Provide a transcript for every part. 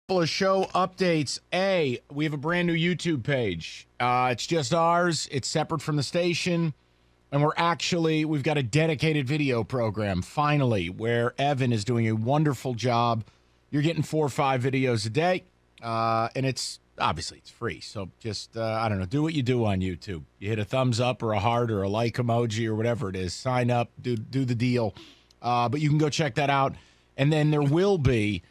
Couple of show updates. We have a brand new YouTube page. It's just ours. It's separate from the station. And we've got a dedicated video program, finally, where Evan is doing a wonderful job. You're getting 4 or 5 videos a day. And it's free. So just, do what you do on YouTube. You hit a thumbs up or a heart or a like emoji or whatever it is. Sign up, do the deal. But you can go check that out. And then there will be...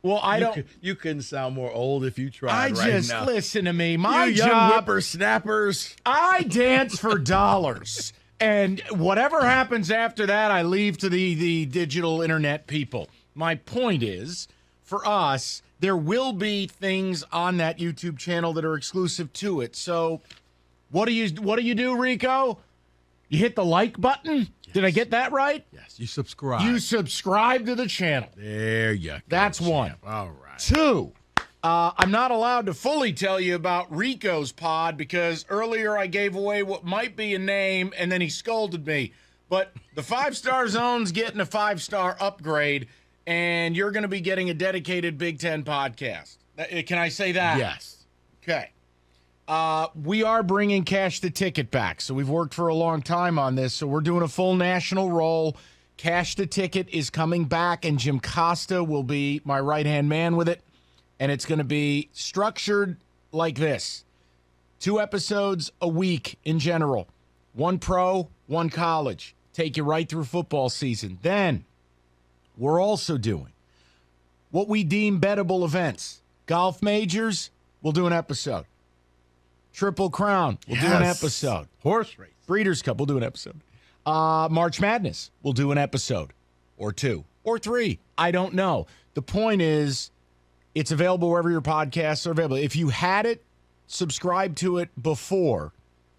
Well, You couldn't sound more old if you tried now. Listen to me. My you young job, whippersnappers. I dance for dollars. And whatever happens after that, I leave to the digital internet people. My point is, for us, there will be things on that YouTube channel that are exclusive to it. So what do you do, Rico? You hit the like button? Yes. Did I get that right? Yes, you subscribe. You subscribe to the channel. There you go. That's champ. one. All right. 2, I'm not allowed to fully tell you about Rico's pod because earlier I gave away what might be a name and then he scolded me. But the 5-star zone's getting a 5-star upgrade, and you're going to be getting a dedicated Big Ten podcast. Can I say that? Yes. Okay. We are bringing Cash the Ticket back. So we've worked for a long time on this. So we're doing a full national roll. Cash the Ticket is coming back, and Jim Costa will be my right-hand man with it. And it's going to be structured like this. 2 episodes a week in general. 1 pro, 1 college. Take you right through football season. Then we're also doing what we deem bettable events. Golf majors, we'll do an episode. Triple Crown, we'll do an episode. Horse race. Breeders' Cup, we'll do an episode. March Madness, we'll do an episode. Or 2. Or 3. I don't know. The point is, it's available wherever your podcasts are available. If you had it, subscribe to it before,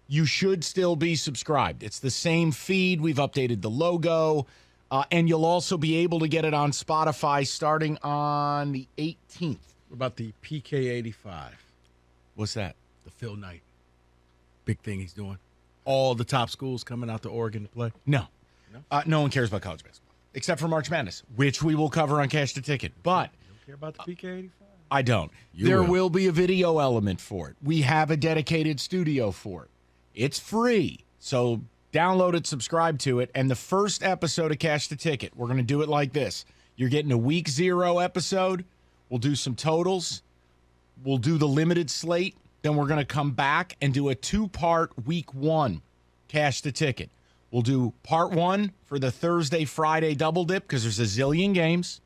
you should still be subscribed. It's the same feed. We've updated the logo. And you'll also be able to get it on Spotify starting on the 18th. What about the PK85? What's that? The Phil Knight. Big thing he's doing. All the top schools coming out to Oregon to play. No. No one cares about college basketball, except for March Madness, which we will cover on Cash the Ticket. But you don't care about the PK85? I don't. There will be a video element for it. We have a dedicated studio for it. It's free. So download it, subscribe to it. And the first episode of Cash the Ticket, we're going to do it like this. You're getting a week 0 episode. We'll do some totals. We'll do the limited slate. Then we're going to come back and do a 2-part week 1 Cash the Ticket. We'll do part 1 for the Thursday, Friday double dip because there's a zillion games.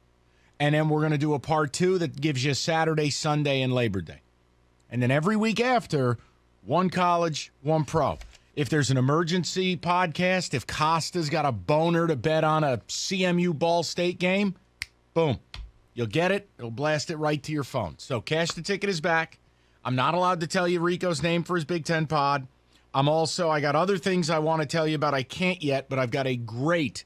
And then we're going to do a part 2 that gives you Saturday, Sunday, and Labor Day. And then every week after, 1 college, 1 pro. If there's an emergency podcast, if Costa's got a boner to bet on a CMU Ball State game, boom. You'll get it. It'll blast it right to your phone. So Cash the Ticket is back. I'm not allowed to tell you Rico's name for his Big Ten pod. I got other things I want to tell you about. I can't yet, but I've got a great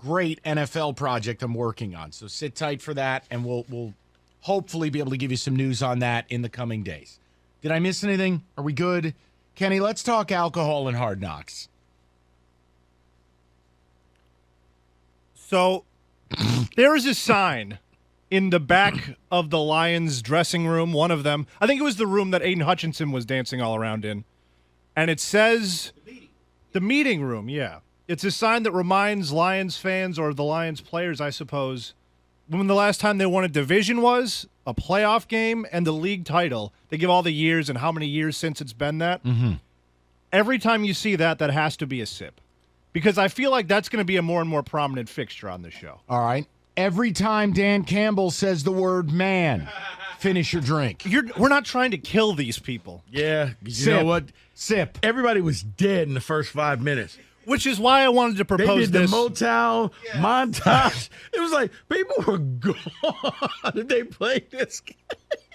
NFL project I'm working on. So sit tight for that, and we'll hopefully be able to give you some news on that in the coming days. Did I miss anything? Are we good? Kenny, let's talk alcohol and Hard Knocks. So there is a sign in the back of the Lions dressing room, one of them. I think it was the room that Aiden Hutchinson was dancing all around in. And it says, the meeting room, yeah. It's a sign that reminds Lions fans, or the Lions players, I suppose, when the last time they won a division was, a playoff game, and the league title. They give all the years and how many years since it's been that. Mm-hmm. Every time you see that, that has to be a sip. Because I feel like that's going to be a more and more prominent fixture on the show. All right. Every time Dan Campbell says the word man, finish your drink. We're not trying to kill these people. Yeah. You know what? Sip. Everybody was dead in the first 5 minutes. Which is why I wanted to propose they did this. The Motown montage. It was like people were gone. They played this game.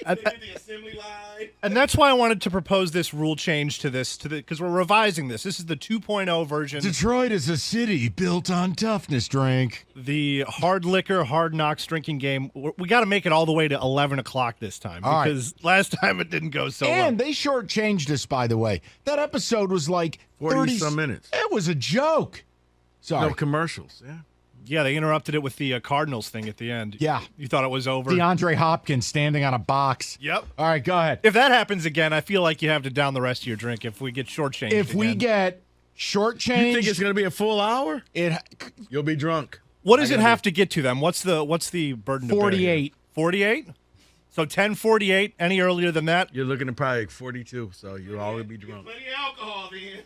They did the assembly line. And that's why I wanted to propose this rule change to this, because we're revising this. This is the 2.0 version. Detroit is a city built on toughness, drink. The hard liquor, hard knocks drinking game. We got to make it all the way to 11 o'clock this time, because last time it didn't go so well. And they shortchanged us, by the way. That episode was like 40-some minutes. It was a joke. Sorry. No commercials, yeah. Yeah, they interrupted it with the Cardinals thing at the end. Yeah. You thought it was over? DeAndre Hopkins standing on a box. Yep. All right, go ahead. If that happens again, I feel like you have to down the rest of your drink if we get shortchanged If we get shortchanged. You think it's going to be a full hour? You'll be drunk. What does it have to get to them? What's the burden to bear? 48. 48? So 10:48. Any earlier than that? You're looking at probably 42, so you'll already be drunk. Plenty of alcohol then.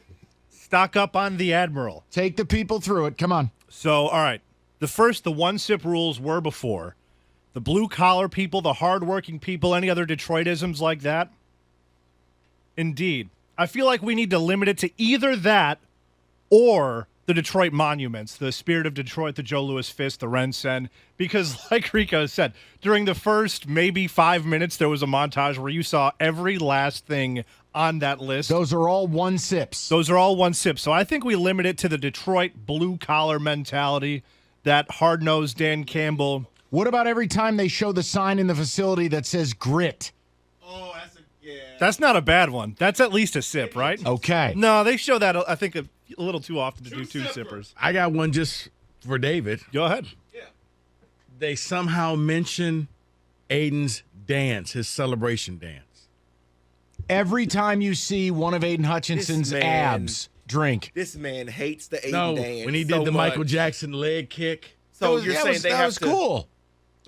Stock up on the Admiral. Take the people through it. Come on. So, all right. The one-sip rules were before. The blue-collar people, the hard-working people, any other Detroitisms like that? Indeed. I feel like we need to limit it to either that or the Detroit monuments, the Spirit of Detroit, the Joe Louis Fist, the Rensen, because like Rico said, during the first maybe 5 minutes, there was a montage where you saw every last thing on that list. Those are all one sips. So I think we limit it to the Detroit blue-collar mentality, that hard-nosed Dan Campbell. What about every time they show the sign in the facility that says grit? Oh, That's not a bad one. That's at least a sip, right? Okay. No, they show that, I think, a little too often to do two sippers. I got one just for David. Go ahead. They somehow mention Aiden's dance, his celebration dance. Every time you see one of Aiden Hutchinson's abs, drink. This man hates the Aiden No, dance. when he did the Michael Jackson leg kick. So you're saying they that have was to cool.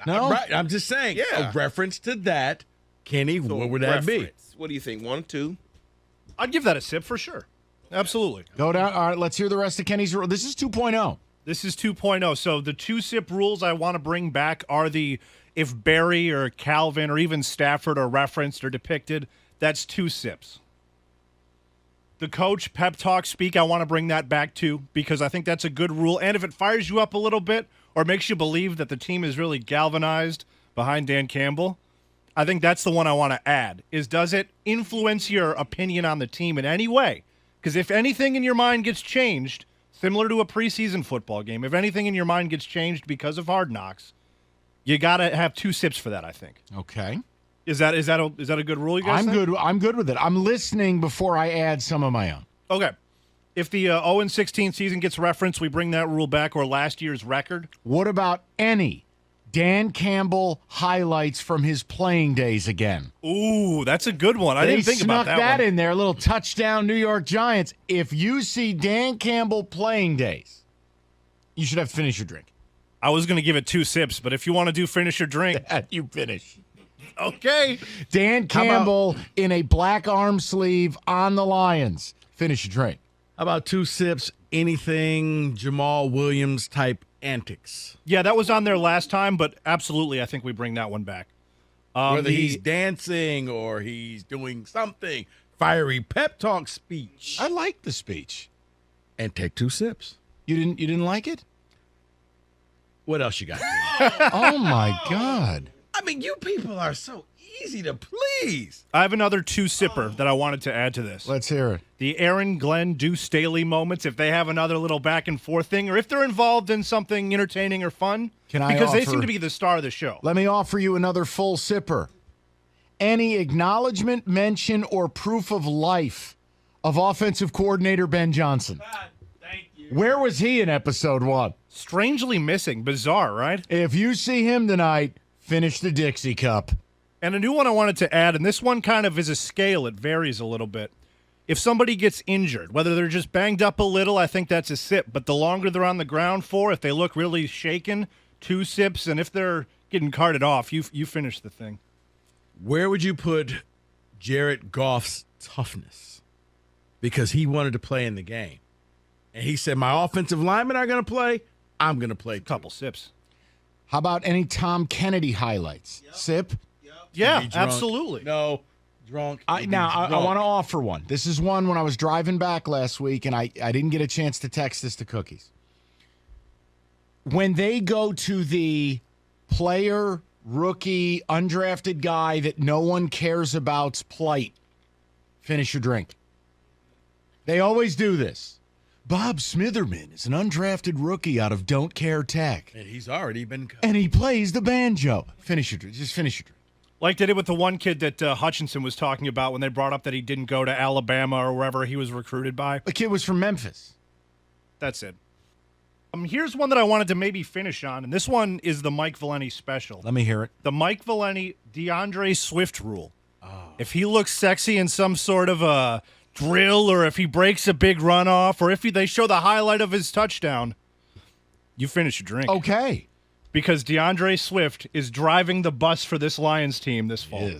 No? Right, I'm just saying. Yeah. A reference to that, Kenny, So what would that be? reference. What do you think? 1 or 2? I'd give that a sip for sure. Absolutely. Go down. All right, let's hear the rest of Kenny's rule. This is 2.0. This is 2.0. So the two-sip rules I want to bring back are the if Barry or Calvin or even Stafford are referenced or depicted, that's 2 sips. The coach pep talk speak, I want to bring that back too because I think that's a good rule. And if it fires you up a little bit or makes you believe that the team is really galvanized behind Dan Campbell, I think that's the one I want to add, is does it influence your opinion on the team in any way? Because if anything in your mind gets changed, similar to a preseason football game, if anything in your mind gets changed because of Hard Knocks, you got to have 2 sips for that, I think. Okay. Is that a good rule, you guys think? Good. I'm good with it. I'm listening before I add some of my own. Okay. If the 0-16 season gets referenced, we bring that rule back, or last year's record. What about any Dan Campbell highlights from his playing days again? Ooh, that's a good one. I didn't think about that They snuck that one. in there, a little touchdown New York Giants. If you see Dan Campbell playing days, you should have to finish your drink. I was going to give it 2 sips, but if you want to do finish your drink, You finish. okay. Dan Campbell in a black arm sleeve on the Lions. Finish your drink. How about 2 sips, anything Jamal Williams type antics? Yeah, that was on there last time, but absolutely, I think we bring that one back. Whether he's dancing or he's doing something, fiery pep talk speech. I like the speech. And take 2 sips. You didn't like it? What else you got? Oh my God. I mean, you people are so easy to please. I have another 2-sipper that I wanted to add to this. Let's hear it. The Aaron, Glenn, Deuce Staley moments, if they have another little back and forth thing, or if they're involved in something entertaining or fun, because they seem to be the star of the show. Let me offer you another full sipper. Any acknowledgement, mention, or proof of life of offensive coordinator Ben Johnson. Thank you. Where was he in episode 1? Strangely missing. Bizarre, right? If you see him tonight, finish the Dixie Cup. And a new one I wanted to add, and this one kind of is a scale. It varies a little bit. If somebody gets injured, whether they're just banged up a little, I think that's a sip. But the longer they're on the ground for, if they look really shaken, 2 sips. And if they're getting carted off, you finish the thing. Where would you put Jared Goff's toughness? Because he wanted to play in the game. And he said, my offensive linemen are going to play. I'm going to play. Couple sips. How about any Tom Kennedy highlights? Yep. Sip? Yeah, Be drunk. absolutely. No, drunk. I want to offer one. This is one when I was driving back last week, and I didn't get a chance to text this to Cookies. When they go to the player, rookie, undrafted guy that no one cares about's plight, finish your drink. They always do this. Bob Smitherman is an undrafted rookie out of Don't Care Tech, And he's already been cut. and he plays the banjo. Finish your drink. Just finish your drink. Like they did with the one kid that Hutchinson was talking about when they brought up that he didn't go to Alabama or wherever he was recruited by. The kid was from Memphis. That's it. Here's one that I wanted to maybe finish on, and this one is the Mike Valenti special. Let me hear it. The Mike Valenti DeAndre Swift rule. If he looks sexy in some sort of a drill, or if he breaks a big runoff, or if they show the highlight of his touchdown, you finish your drink. Okay. Because DeAndre Swift is driving the bus for this Lions team this fall.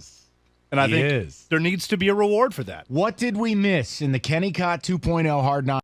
And I think there needs to be a reward for that. What did we miss in the Kenny Kott 2.0 Hard Knocks?